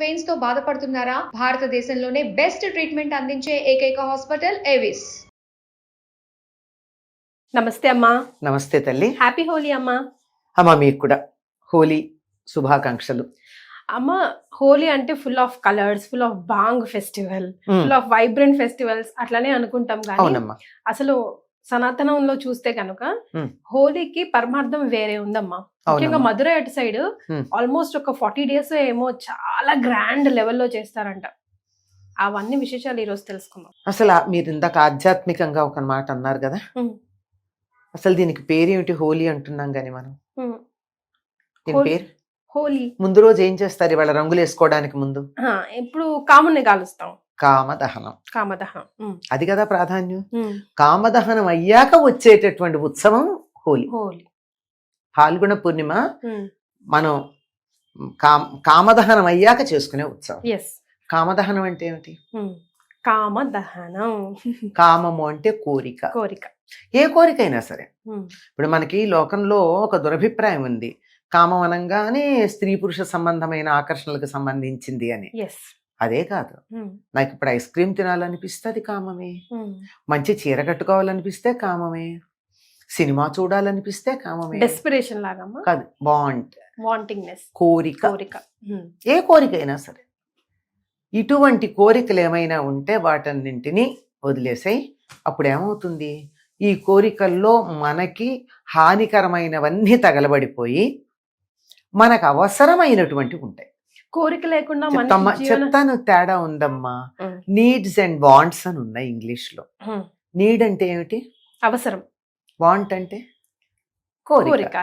Veins తో బాధపడుతున్నారా? భారతదేశంలోనే బెస్ట్ ట్రీట్మెంట్ అందించే ఏకైక హాస్పిటల్ ఏవిస్. నమస్తే అమ్మా. నమస్తే తల్లి. హ్యాపీ హోలీ అమ్మా. అమ్మా మీకు కూడా హోలీ శుభాకాంక్షలు. అమ్మ, హోలీ అంటే full of colours, full of bhang festival, full of vibrant festivals అట్లానే అనుకుంటాం. కానీ అసలు సనాతనంలో చూస్తే కనుక హోలీకి పరమార్థం వేరే ఉందమ్మా. ముఖ్యంగా మధురై అటు సైడ్ ఆల్మోస్ట్ ఒక 40 days ఏమో చాలా గ్రాండ్ లెవెల్లో చేస్తారంట. అవన్నీ విశేషాలు ఈ రోజు తెలుసుకుందాం. అసలు మీరు ఇందాక ఆధ్యాత్మికంగా ఒక మాట అన్నారు కదా, అసలు దీనికి పేరేమిటి? హోలీ అంటున్నాం కానీ మనం దీని పేరు హోలీ. ముందు రోజు ఏం చేస్తారు? ఇవాళ రంగులు వేసుకోవడానికి ముందు ఇప్పుడు కాముని కాలుస్తాం, కామదహనం. కామదహనం అది కదా ప్రాధాన్యం. కామదహనం అయ్యాక వచ్చేటటువంటి ఉత్సవం హోలీ. హోలీ ఫాల్గుణ పూర్ణిమ మనం కామదహనం అయ్యాక చేసుకునే ఉత్సవం. కామదహనం అంటే ఏమిటి? కామదహనం, కామము అంటే కోరిక. కోరిక ఏ కోరికైనా సరే. ఇప్పుడు మనకి లోకంలో ఒక దురభిప్రాయం ఉంది, కామం అనగానే స్త్రీ పురుష సంబంధమైన ఆకర్షణలకు సంబంధించింది అని. అదే కాదు, నాకు ఇప్పుడు ఐస్ క్రీమ్ తినాలనిపిస్తే అది కామమే, మంచి చీర కట్టుకోవాలనిపిస్తే కామమే, సినిమా చూడాలనిపిస్తే కామమే. డెస్పిరేషన్ లాగా కాదు, వాంటింగ్నెస్, కోరిక. ఏ కోరికైనా సరే. ఇటువంటి కోరికలు ఏమైనా ఉంటే వాటన్నింటినీ వదిలేసాయి. అప్పుడు ఏమవుతుంది? ఈ కోరికల్లో మనకి హానికరమైనవన్నీ తగలబడిపోయి మనకు అవసరమైనటువంటి ఉంటాయి. కోరిక లేకుండా చెప్తాను, తేడా ఉందమ్మా. నీడ్స్ అండ్ వాంట్స్ అని ఉన్నాయి ఇంగ్లీష్ లో. నీడ్ అంటే ఏమిటి? అవసరం. వాంట్ అంటే కోరిక.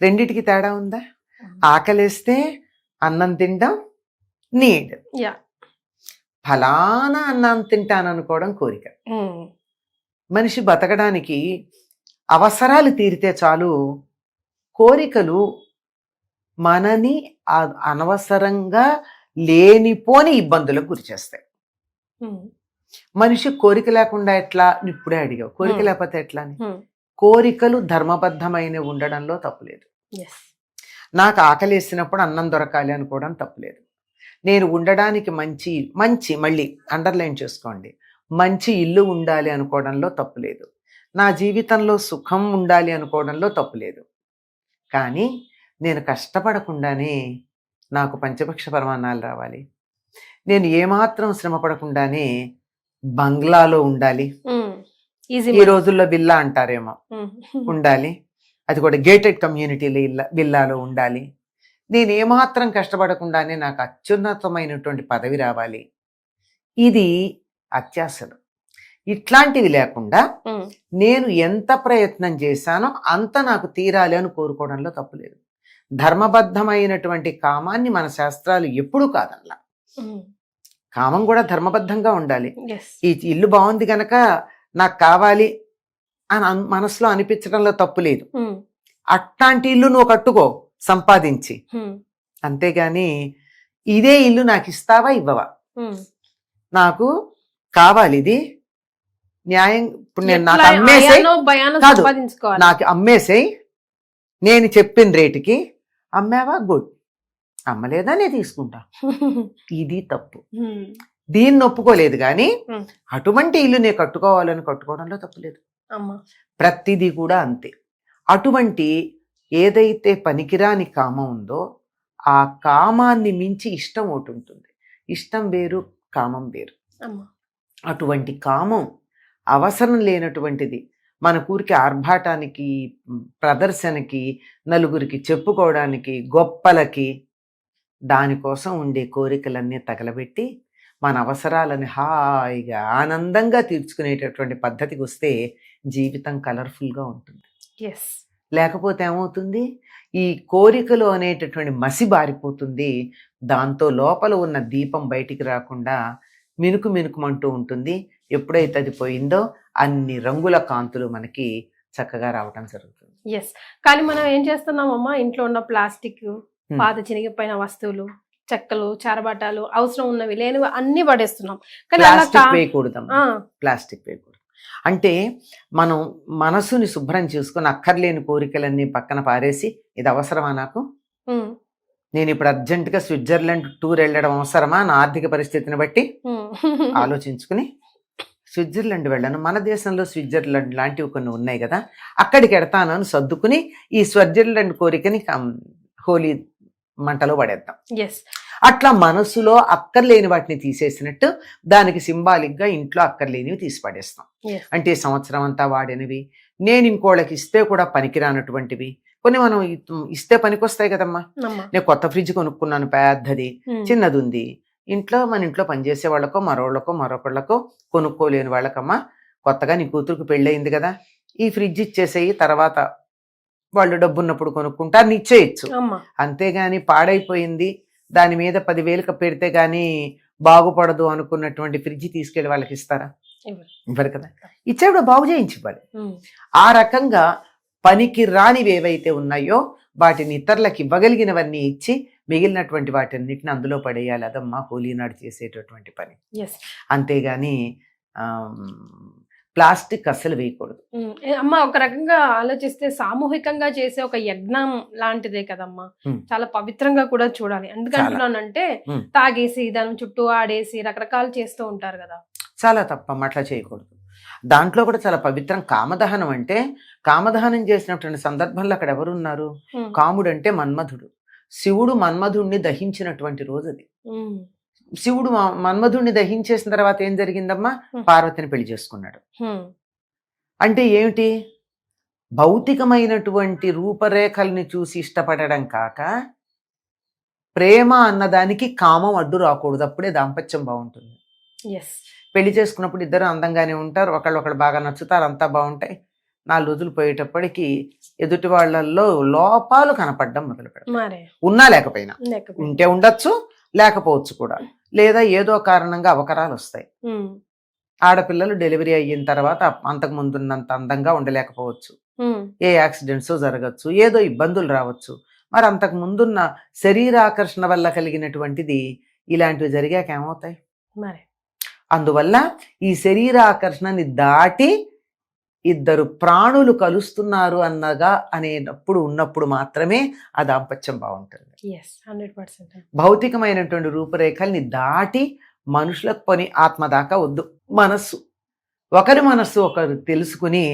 రెండిటికి తేడా ఉందా? ఆకలేస్తే అన్నం తినడం నీడ్, ఫలానా అన్నం తింటాను అనుకోవడం కోరిక. మనిషి బతకడానికి అవసరాలు తీరితే చాలు. కోరికలు మనని అనవసరంగా లేనిపోని ఇబ్బందులకు గురి చేస్తాయి. మనిషి కోరిక లేకుండా ఎట్లా? ఇప్పుడే అడిగావు, కోరిక లేకపోతే ఎట్లా అని. కోరికలు ధర్మబద్ధమైన ఉండడంలో తప్పులేదు. నాకు ఆకలేసినప్పుడు అన్నం దొరకాలి అనుకోవడం తప్పులేదు. నేను ఉండడానికి మంచి మళ్ళీ అండర్లైన్ చేసుకోండి, మంచి ఇల్లు ఉండాలి అనుకోవడంలో తప్పులేదు. నా జీవితంలో సుఖం ఉండాలి అనుకోవడంలో తప్పులేదు. కానీ నేను కష్టపడకుండానే నాకు పంచభక్ష పరమాన్నాలు రావాలి, నేను ఏమాత్రం శ్రమ పడకుండానే బంగ్లాలో ఉండాలి, ఈ రోజుల్లో విల్లా అంటారేమో, ఉండాలి, అది కూడా గేటెడ్ కమ్యూనిటీలో విల్లాలో ఉండాలి, నేను ఏమాత్రం కష్టపడకుండానే నాకు అత్యున్నతమైనటువంటి పదవి రావాలి, ఇది అత్యాశలు. ఇట్లాంటివి లేకుండా నేను ఎంత ప్రయత్నం చేశానో అంత నాకు తీరాలి అని కోరుకోవడంలో తప్పులేదు. ధర్మబద్ధమైనటువంటి కామాన్ని మన శాస్త్రాలు ఎప్పుడూ కాదనలా. కామం కూడా ధర్మబద్ధంగా ఉండాలి. ఈ ఇల్లు బాగుంది గనక నాకు కావాలి అని మనసులో అనిపించడంలో తప్పు లేదు. అట్లాంటి ఇల్లు నువ్వు కట్టుకో సంపాదించి, అంతేగాని ఇదే ఇల్లు నాకు ఇస్తావా ఇవ్వవా, నాకు కావాలి ఇది న్యాయం. ఇప్పుడు నేను నాకు అమ్మేసే కాదు, నాకు అమ్మేసే, నేను చెప్పిన రేటుకి అమ్మావా గుడ్, అమ్మలేదా నేను తీసుకుంటా, ఇది తప్పు. దీన్ని ఒప్పుకోలేదు. కానీ అటువంటి ఇల్లు నేను కట్టుకోవాలని కట్టుకోవడంలో తప్పులేదు. ప్రతిదీ కూడా అంతే. అటువంటి ఏదైతే పనికిరాని కామం ఉందో ఆ కామాన్ని మించి ఇష్టం ఒకటి ఉంటుంది. ఇష్టం వేరు, కామం వేరు. అటువంటి కామం అవసరం లేనటువంటిది. మన ఊరికి ఆర్భాటానికి, ప్రదర్శనకి, నలుగురికి చెప్పుకోవడానికి, గొప్పలకి, దానికోసం ఉండే కోరికలన్నీ తగలబెట్టి మన అవసరాలని హాయిగా ఆనందంగా తీర్చుకునేటటువంటి పద్ధతికి వస్తే జీవితం కలర్ఫుల్గా ఉంటుంది. లేకపోతే ఏమవుతుంది? ఈ కోరికలు అనేటటువంటి మసి బారిపోతుంది. దాంతో లోపల ఉన్న దీపం బయటికి రాకుండా మినుకు మినుకుమంటూ ఉంటుంది. ఎప్పుడైతే అది పోయిందో అన్ని రంగుల కాంతులు మనకి చక్కగా రావటం జరుగుతుంది. కానీ మనం ఏం చేస్తున్నామమ్మా, ఇంట్లో ఉన్న ప్లాస్టిక్, పాత చినిగిపోయిన వస్తువులు, చెక్కలు, చారబాటాలు, అవసరం ఉన్నవి లేనివి అన్ని పడేస్తున్నాం. ప్లాస్టిక్ వేయకూడదమ్మా, ప్లాస్టిక్ వేయకూడదు. అంటే మనం మనసుని శుభ్రం చేసుకుని అక్కర్లేని కోరికలన్నీ పక్కన పారేసి, ఇది అవసరమా నాకు, నేను ఇప్పుడు అర్జెంటుగా స్విట్జర్లాండ్ టూర్ వెళ్ళడం అవసరమా నా ఆర్థిక పరిస్థితిని బట్టి ఆలోచించుకుని స్విట్జర్లాండ్ వెళ్ళాను. మన దేశంలో స్విట్జర్లాండ్ లాంటివి కొన్ని ఉన్నాయి కదా, అక్కడికి వెడతానని సర్దుకుని ఈ స్విట్జర్లాండ్ కోరికని హోలీ మంటలో పడేద్దాం. అట్లా మనసులో అక్కర్లేని వాటిని తీసేసినట్టు దానికి సింబాలిక్గా ఇంట్లో అక్కర్లేనివి తీసి పడేస్తాం. అంటే సంవత్సరం అంతా వాడినవి, నేను ఇంకోళ్ళకి ఇస్తే కూడా పనికిరానటువంటివి కొన్ని మనం ఇస్తే పనికొస్తాయి కదమ్మా. నేను కొత్త ఫ్రిడ్జ్ కొనుక్కున్నాను, పెద్దది, చిన్నది ఉంది ఇంట్లో, మన ఇంట్లో పనిచేసే వాళ్ళకో మరొకళ్ళకో కొనుక్కోలేని వాళ్ళకమ్మా, కొత్తగా నీ కూతురుకు పెళ్ళయింది కదా, ఈ ఫ్రిడ్జ్ ఇచ్చేసేయి, తర్వాత వాళ్ళు డబ్బున్నప్పుడు కొనుక్కుంటారు, ఇచ్చేయచ్చు. అంతేగాని పాడైపోయింది దాని మీద 10,000 పెడితే గానీ బాగుపడదు అనుకున్నటువంటి ఫ్రిడ్జ్ తీసుకెళ్లి వాళ్ళకి ఇస్తారా? ఇవ్వరు కదా. ఇచ్చేప్పుడు బాగు చేయించి ఇవ్వాలి. ఆ రకంగా పనికి రానివి ఏవైతే ఉన్నాయో వాటిని ఇతరులకు ఇవ్వగలిగినవన్నీ ఇచ్చి మిగిలినటువంటి వాటిన్నిటిని అందులో పడేయాలి. అదమ్మా హోలీ నాడు చేసేటటువంటి పని. అంతేగాని ప్లాస్టిక్ అస్సలు వేయకూడదు. అమ్మ ఒక రకంగా ఆలోచిస్తే సామూహికంగా చేసే ఒక యజ్ఞం లాంటిదే కదమ్మా, చాలా పవిత్రంగా కూడా చూడాలి. ఎందుకంటున్నానంటే తాగేసి దాని చుట్టూ ఆడేసి రకరకాలు చేస్తూ ఉంటారు కదా, చాలా తప్పమ్మ, అట్లా చేయకూడదు. దాంట్లో కూడా చాలా పవిత్రం. కామదహనం అంటే, కామదహనం చేసినటువంటి సందర్భంలో అక్కడ ఎవరున్నారు? కాముడు అంటే మన్మధుడు. శివుడు మన్మధుడిని దహించినటువంటి రోజు అది. శివుడు మన్మధుడిని దహించేసిన తర్వాత ఏం జరిగిందమ్మా? పార్వతిని పెళ్లి చేసుకున్నాడు. అంటే ఏమిటి? భౌతికమైనటువంటి రూపరేఖల్ని చూసి ఇష్టపడడం కాక ప్రేమ అన్నదానికి కామం అడ్డు రాకూడదు, అప్పుడే దాంపత్యం బాగుంటుంది. పెళ్లి చేసుకున్నప్పుడు ఇద్దరు అందంగానే ఉంటారు, ఒకళ్ళు బాగా నచ్చుతారు, అంతా బాగుంటాయి. 4 రోజులు పోయేటప్పటికి ఎదుటి వాళ్ళల్లో లోపాలు కనపడడం మొదలు పెడతారు. ఉన్నా లేకపోయినా, ఉంటే ఉండొచ్చు లేకపోవచ్చు కూడా, లేదా ఏదో కారణంగా అవకరాలు వస్తాయి. ఆడపిల్లలు డెలివరీ అయిన తర్వాత అంతకు ముందున్నంత అందంగా ఉండలేకపోవచ్చు, ఏ యాక్సిడెంట్స్ జరగచ్చు, ఏదో ఇబ్బందులు రావచ్చు. మరి అంతకు ముందున్న శరీరాకర్షణ వల్ల కలిగినటువంటిది ఇలాంటివి జరిగాక ఏమవుతాయి? అందువల్ల ఈ శరీరాకర్షణని దాటి ఇద్దరు ప్రాణులు కలుస్తున్నారు అన్నగా ఉన్నప్పుడు మాత్రమే ఆ దాంపత్యం బాగుంటుంది. భౌతికమైనటువంటి రూపురేఖల్ని దాటి మనుషులకు పని ఆత్మ దాకా వద్దు. మనస్సు, ఒకరి మనస్సు ఒకరు తెలుసుకుని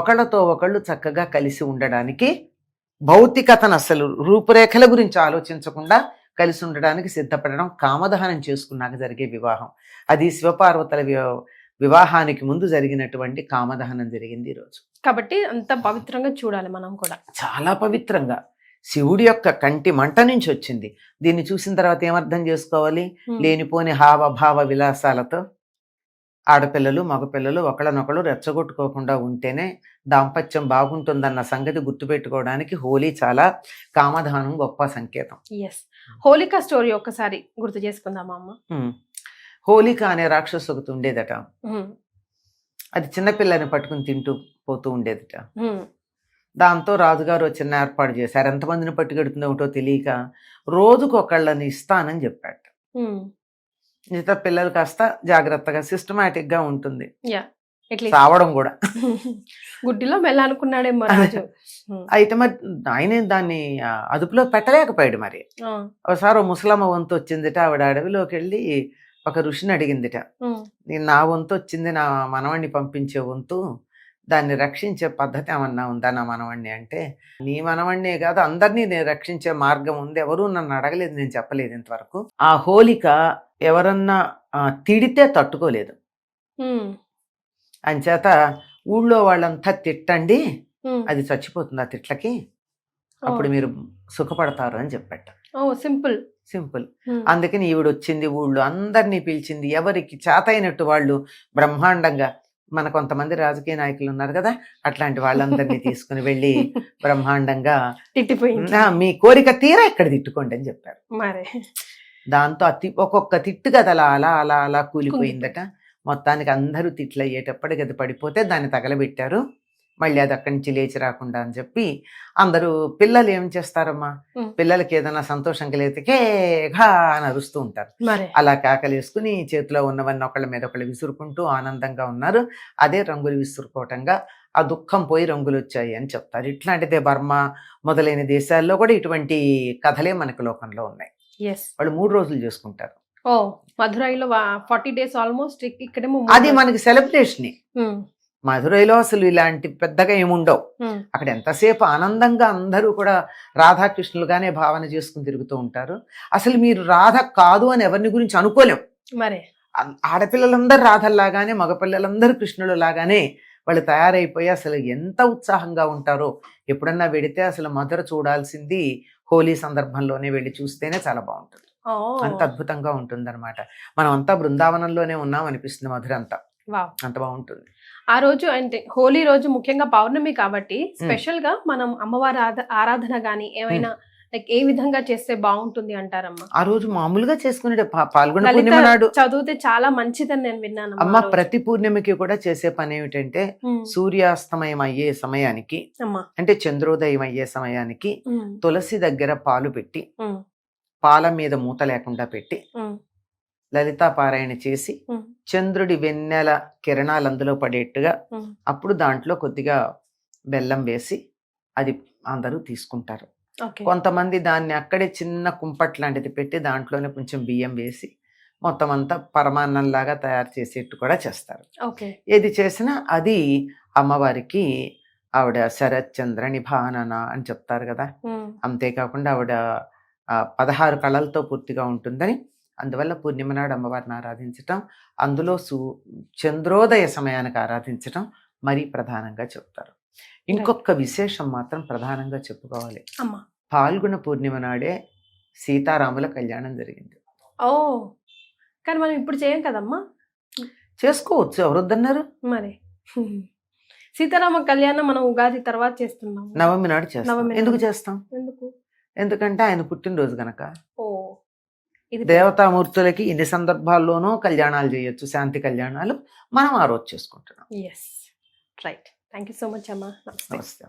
ఒకళ్ళతో ఒకళ్ళు చక్కగా కలిసి ఉండడానికి, భౌతికతను అసలు రూపురేఖల గురించి ఆలోచించకుండా కలిసి ఉండడానికి సిద్ధపడడం కామదహనం చేసుకున్నాక జరిగే వివాహం. అది శివపార్వతుల వివాహానికి ముందు జరిగినటువంటి కామదహనం జరిగింది ఈరోజు. కాబట్టి అంత పవిత్రంగా చూడాలి మనం కూడా, చాలా పవిత్రంగా. శివుడి యొక్క కంటి మంట నుంచి వచ్చింది. దీన్ని చూసిన తర్వాత ఏమర్థం చేసుకోవాలి? లేనిపోని హావభావ విలాసాలతో ఆడపిల్లలు మగపిల్లలు ఒకళ్ళనొకళ్ళు రెచ్చగొట్టుకోకుండా ఉంటేనే దాంపత్యం బాగుంటుందన్న సంగతి గుర్తుపెట్టుకోవడానికి హోలీ చాలా, కామదహనం గొప్ప సంకేతం. హోలికా స్టోరీ ఒక్కసారి గుర్తు చేసుకుందామా అమ్మ? హోలిక అనే రాక్షసు ఒకటి ఉండేదట. అది చిన్నపిల్లని పట్టుకుని తింటూ పోతూ ఉండేదట. దాంతో రాజుగారు చిన్న ఏర్పాటు చేశారు. ఎంతమందిని పట్టుకెడుతుందో ఒకటో తెలియక రోజుకు ఒకళ్ళని ఇస్తానని చెప్పాట. మిగతా పిల్లలు కాస్త జాగ్రత్తగా సిస్టమేటిక్ గా ఉంటుంది, రావడం కూడా. గుడ్డిలో మెల్లనుకున్నాడేమో రాజు. అయితే మరి ఆయన దాన్ని అదుపులో పెట్టలేకపోయాడు. మరి ఒకసారి ముసలమ్మ వంతు వచ్చిందిట. ఆవిడ అడవిలోకి వెళ్ళి ఒక ఋషిని అడిగిందిట, నా వంతు వచ్చింది, నా మనవాణ్ణి పంపించే వంతు, దాన్ని రక్షించే పద్ధతి ఏమన్నా ఉందా నా మనవాణ్ణి అంటే, నీ మనవాణ్ణే కాదు అందరినీ నేను రక్షించే మార్గం ఉంది, ఎవరూ నన్ను అడగలేదు, నేను చెప్పలేదు ఇంతవరకు. ఆ హోలిక ఎవరన్నా తిడితే తట్టుకోలేదు. అంచేత ఊళ్ళో వాళ్ళంతా తిట్టండి, అది చచ్చిపోతుంది ఆ తిట్లకి, అప్పుడు మీరు సుఖపడతారు అని చెప్పాట. సింపుల్. అందుకని ఈవిడ వచ్చింది, ఊళ్ళో అందరినీ పిలిచింది, ఎవరికి చేతైనట్టు వాళ్ళు బ్రహ్మాండంగా, మన కొంతమంది రాజకీయ నాయకులు ఉన్నారు కదా, అట్లాంటి వాళ్ళందరినీ తీసుకుని వెళ్ళి బ్రహ్మాండంగా మీ కోరిక తీరా ఇక్కడ తిట్టుకోండి అని చెప్పారు. దాంతో ఒక్కొక్క తిట్టు కదా అలా అలా అలా అలా కూలిపోయిందట. మొత్తానికి అందరూ తిట్లు అయ్యేటప్పటికి అది పడిపోతే దాన్ని తగలబెట్టారు. మళ్ళీ అది అక్కడి నుంచి లేచి రాకుండా అని చెప్పి అందరూ పిల్లలు ఏం చేస్తారమ్మా, పిల్లలకి ఏదైనా సంతోషం కలిగితే ఘా అని అరుస్తూ ఉంటారు. అలా కేకలు వేసుకుని చేతిలో ఉన్నవన్నీ ఒకళ్ళ మీద ఒకళ్ళు విసురుకుంటూ ఆనందంగా ఉన్నారు. అదే రంగులు విసురుకోవటంగా ఆ దుఃఖం పోయి రంగులు వచ్చాయి అని చెప్తారు. ఇట్లాంటిదే బర్మా మొదలైన దేశాల్లో కూడా ఇటువంటి కథలే మనకు లోకంలో ఉన్నాయి. వాళ్ళు 3 రోజులు చేసుకుంటారు. మధురైలో 40 days ఆల్మోస్ట్. ఇక్కడేమో అది మనకి సెలబ్రేషన్. మధురైలో అసలు ఇలాంటి పెద్దగా ఏముండవు. అక్కడ ఎంతసేపు ఆనందంగా అందరూ కూడా రాధాకృష్ణులుగానే భావన చేసుకుని తిరుగుతూ ఉంటారు. అసలు మీరు రాధ కాదు అని ఎవరిని గురించి అనుకోలేం. మరి ఆడపిల్లలందరూ రాధల్లాగానే మగపిల్లలందరూ కృష్ణులు లాగానే వాళ్ళు తయారైపోయి అసలు ఎంత ఉత్సాహంగా ఉంటారో. ఎప్పుడన్నా వెడితే అసలు మధుర చూడాల్సింది హోలీ సందర్భంలోనే వెళ్ళి చూస్తేనే చాలా బాగుంటుంది. అంత అద్భుతంగా ఉంటుంది అనమాట. మనం అంతా బృందావనంలోనే ఉన్నాం అనిపిస్తుంది. మధుర అంతా అంత బాగుంటుంది. ఆ రోజు అంటే హోలీ రోజు ముఖ్యంగా పౌర్ణమి కాబట్టి స్పెషల్ గా మనం అమ్మవారి ఆరాధన గాని ఏమైనా లైక్ ఏ విధంగా చేస్తే బాగుంటుంది అంటారమ్మా? ఆ రోజు మామూలుగా చేసుకునే పాల్గొన పూర్ణిమ నాడు చదివితే చాలా మంచిదని నేను విన్నాను అమ్మ. ప్రతి పూర్ణిమకి కూడా చేసే పని ఏమిటంటే సూర్యాస్తమయం అయ్యే సమయానికి అంటే చంద్రోదయం అయ్యే సమయానికి తులసి దగ్గర పాలు పెట్టి, పాల మీద మూత లేకుండా పెట్టి లలితా పారాయణ చేసి చంద్రుడి వెన్నెల కిరణాలు అందులో పడేట్టుగా అప్పుడు దాంట్లో కొద్దిగా బెల్లం వేసి అది అందరూ తీసుకుంటారు. కొంతమంది దాన్ని అక్కడే చిన్న కుంపట్ లాంటిది పెట్టి దాంట్లోనే కొంచెం బియ్యం వేసి మొత్తం అంతా పరమాన్నంలాగా తయారు చేసేట్టు కూడా చేస్తారు. ఏది చేసినా అది అమ్మవారికి ఆవిడ శరత్చంద్ర నిభానన అని చెప్తారు కదా. అంతేకాకుండా ఆవిడ 16 కళలతో పూర్తిగా ఉంటుందని, అందువల్ల పూర్ణిమ నాడు అమ్మవారిని ఆరాధించటం, అందులో చంద్రోదయ సమయానికి ఆరాధించటం మరీ ప్రధానంగా చెప్తారు. ఇంకొక విశేషం మాత్రం ప్రధానంగా చెప్పుకోవాలి. పాల్గొన పూర్ణిమ నాడే సీతారాముల కళ్యాణం జరిగింది. కానీ మనం ఇప్పుడు చేయం కదమ్మా. చేసుకోవచ్చు, ఎవరొద్దన్నారు. మరి సీతారామ కళ్యాణం మనం ఉగాది తర్వాత చేస్తున్నాం. నవమి నాడు చేస్తాం. ఎందుకు చేస్తాం? ఎందుకంటే ఆయన పుట్టినరోజు గనక. దేవతామూర్తులకి ఇన్ని సందర్భాల్లోనూ కళ్యాణాలు చేయొచ్చు, శాంతి కళ్యాణాలు. మనం ఆ రోజు చేసుకుంటున్నాం. Right. Thank you so much అమ్మా. నమస్తే.